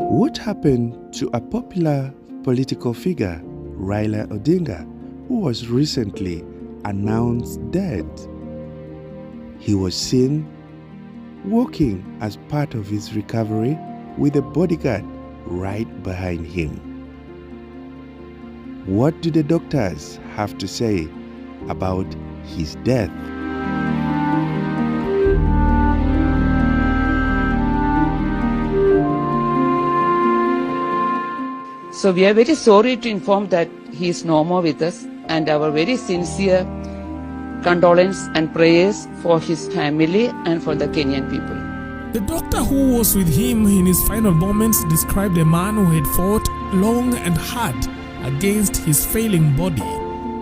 What happened to a popular political figure, Raila Odinga, who was recently announced dead? He was seen walking as part of his recovery with a bodyguard right behind him. What do the doctors have to say about his death? So we are very sorry to inform that he is no more with us, and our very sincere condolence and prayers for his family and for the Kenyan people. The doctor who was with him in his final moments described a man who had fought long and hard against his failing body.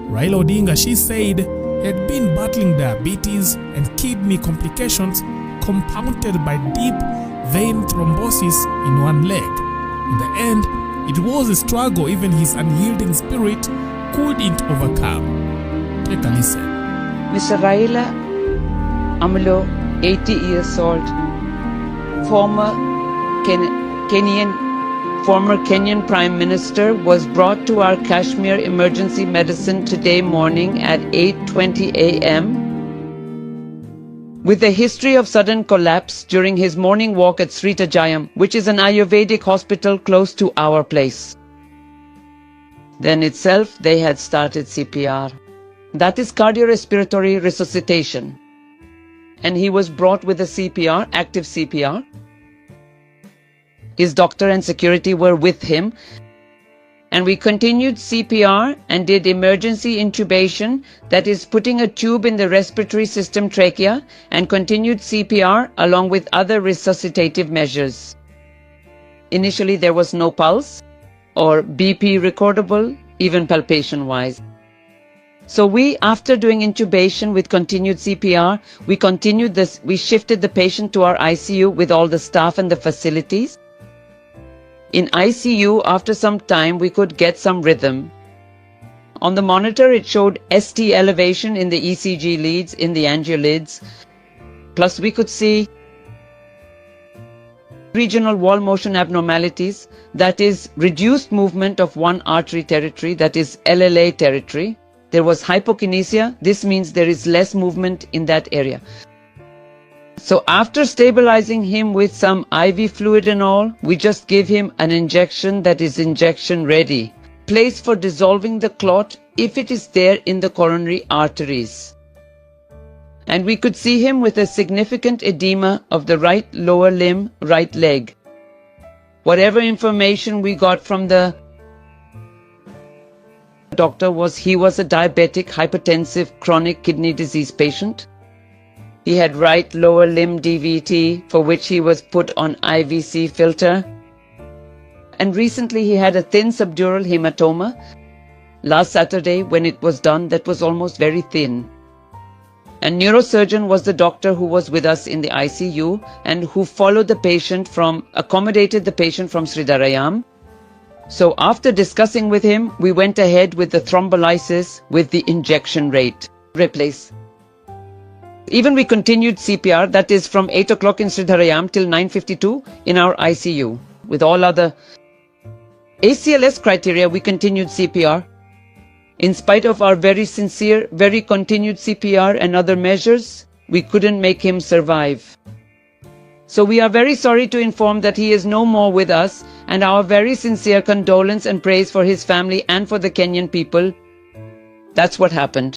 Raila Odinga, she said, had been battling diabetes and kidney complications compounded by deep vein thrombosis in one leg. In the end, it was a struggle even his unyielding spirit couldn't overcome. Take a listen. Mr. Raila Amlo, 80 years old, former Kenyan Prime Minister, was brought to our Kashmir Emergency Medicine today morning at 8:20 a.m. with a history of sudden collapse during his morning walk at Sritajayam, which is an Ayurvedic hospital close to our place. Then itself, they had started CPR. That is cardiorespiratory resuscitation. And he was brought with a CPR, active CPR. His doctor and security were with him. And we continued CPR and did emergency intubation, that is putting a tube in the respiratory system trachea, and continued CPR along with other resuscitative measures. Initially there was no pulse or BP recordable, even palpation-wise. So after doing intubation with continued CPR, we shifted the patient to our ICU with all the staff and the facilities. In ICU, after some time, we could get some rhythm. On the monitor, it showed ST elevation in the ECG leads, in the angiolids. Plus, we could see regional wall motion abnormalities, that is reduced movement of one artery territory, that is LLA territory. There was hypokinesia. This means there is less movement in that area. So after stabilizing him with some IV fluid and all, we just give him an injection that is injection ready. Place for dissolving the clot if it is there in the coronary arteries. And we could see him with a significant edema of the right lower limb, right leg. Whatever information we got from the doctor was he was a diabetic, hypertensive, chronic kidney disease patient. He had right lower limb DVT, for which he was put on IVC filter. And recently he had a thin subdural hematoma. Last Saturday when it was done, that was almost very thin. And neurosurgeon was the doctor who was with us in the ICU and who followed the patient accommodated the patient from Sridarayam. So after discussing with him, we went ahead with the thrombolysis with the injection rate. Replace. Even we continued CPR, that is from 8 o'clock in Sridarayam till 9:52 in our ICU. With all other ACLS criteria, we continued CPR. In spite of our very sincere, very continued CPR and other measures, we couldn't make him survive. So we are very sorry to inform that he is no more with us, and our very sincere condolence and praise for his family and for the Kenyan people. That's what happened.